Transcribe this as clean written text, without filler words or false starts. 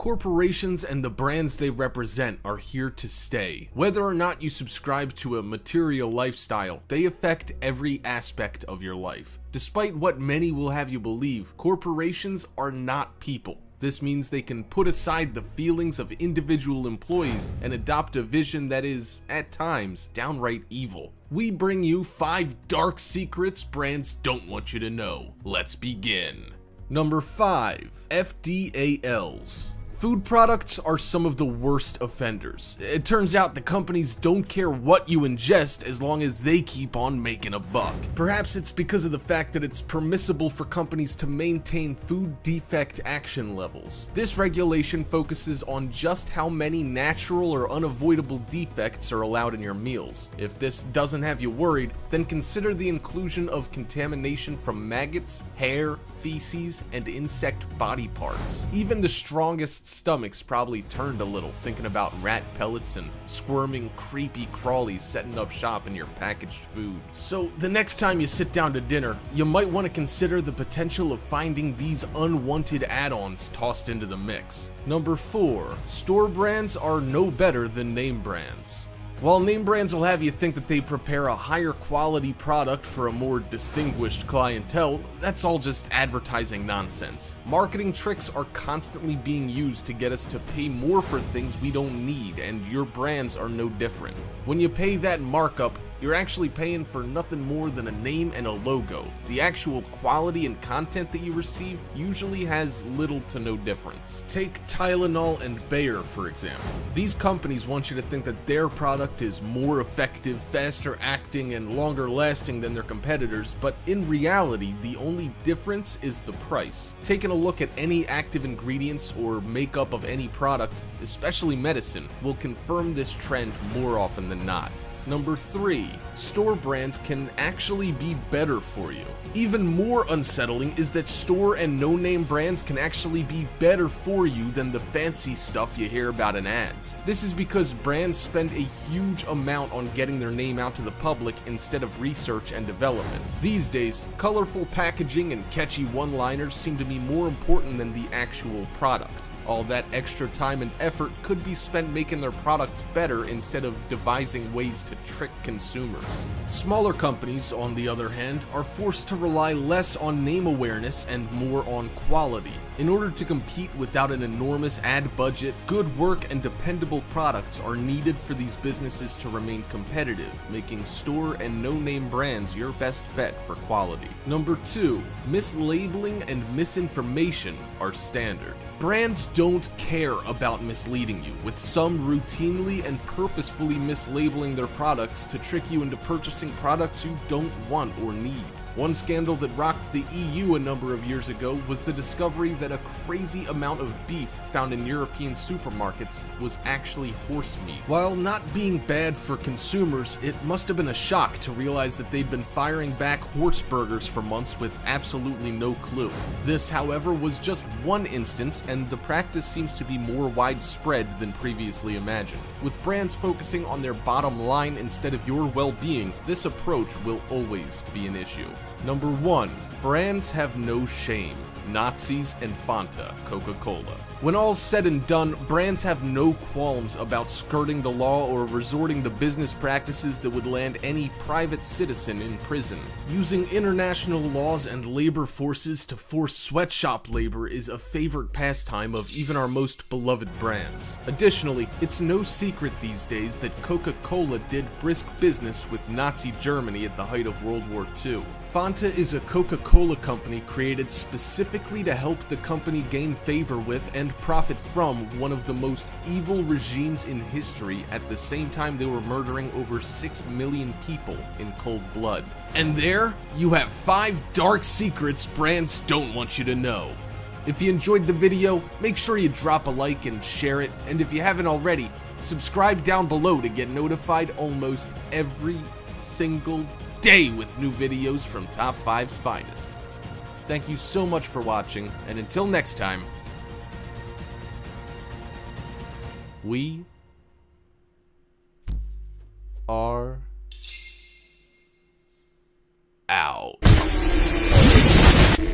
corporations and the brands they represent are here to stay. Whether or not you subscribe to a material lifestyle, they affect every aspect of your life. Despite what many will have you believe, corporations are not people. This means they can put aside the feelings of individual employees and adopt a vision that is, at times, downright evil. We bring you 5 dark secrets brands don't want you to know. Let's begin. Number 5. FDALs. Food products are some of the worst offenders. It turns out the companies don't care what you ingest as long as they keep on making a buck. Perhaps it's because of the fact that it's permissible for companies to maintain food defect action levels. This regulation focuses on just how many natural or unavoidable defects are allowed in your meals. If this doesn't have you worried, then consider the inclusion of contamination from maggots, hair, feces, and insect body parts. Even the strongest stomachs probably turned a little thinking about rat pellets and squirming creepy crawlies setting up shop in your packaged food. So the next time you sit down to dinner, you might want to consider the potential of finding these unwanted add-ons tossed into the mix. Number 4. Store brands are no better than name brands. While name brands will have you think that they prepare a higher quality product for a more distinguished clientele, that's all just advertising nonsense. Marketing tricks are constantly being used to get us to pay more for things we don't need, and your brands are no different. When you pay that markup, you're actually paying for nothing more than a name and a logo. The actual quality and content that you receive usually has little to no difference. Take Tylenol and Bayer, for example. These companies want you to think that their product is more effective, faster acting, and longer lasting than their competitors, but in reality, the only difference is the price. Taking a look at any active ingredients or makeup of any product, especially medicine, will confirm this trend more often than not. Number 3. Store brands can actually be better for you. Even more unsettling is that store and no-name brands can actually be better for you than the fancy stuff you hear about in ads. This is because brands spend a huge amount on getting their name out to the public instead of research and development. These days, colorful packaging and catchy one-liners seem to be more important than the actual product. All that extra time and effort could be spent making their products better instead of devising ways to trick consumers. Smaller companies, on the other hand, are forced to rely less on name awareness and more on quality. In order to compete without an enormous ad budget, good work and dependable products are needed for these businesses to remain competitive, making store and no-name brands your best bet for quality. Number 2. Mislabeling and misinformation are standard. Brands don't care about misleading you, with some routinely and purposefully mislabeling their products to trick you into purchasing products you don't want or need. One scandal that rocked the EU a number of years ago was the discovery that a crazy amount of beef found in European supermarkets was actually horse meat. While not being bad for consumers, it must have been a shock to realize that they'd been firing back horse burgers for months with absolutely no clue. This, however, was just one instance, and the practice seems to be more widespread than previously imagined. With brands focusing on their bottom line instead of your well-being, this approach will always be an issue. Number 1. Brands have no shame. Nazis and Fanta, Coca-Cola. When all's said and done, brands have no qualms about skirting the law or resorting to business practices that would land any private citizen in prison. Using international laws and labor forces to force sweatshop labor is a favorite pastime of even our most beloved brands. Additionally, it's no secret these days that Coca-Cola did brisk business with Nazi Germany at the height of World War II. Fanta is a Coca-Cola company created specifically to help the company gain favor with and profit from one of the most evil regimes in history at the same time they were murdering over 6 million people in cold blood. And there, you have 5 dark secrets brands don't want you to know. If you enjoyed the video, make sure you drop a like and share it, and if you haven't already, subscribe down below to get notified almost every single day with new videos from Top 5's finest. Thank you so much for watching, and until next time, we are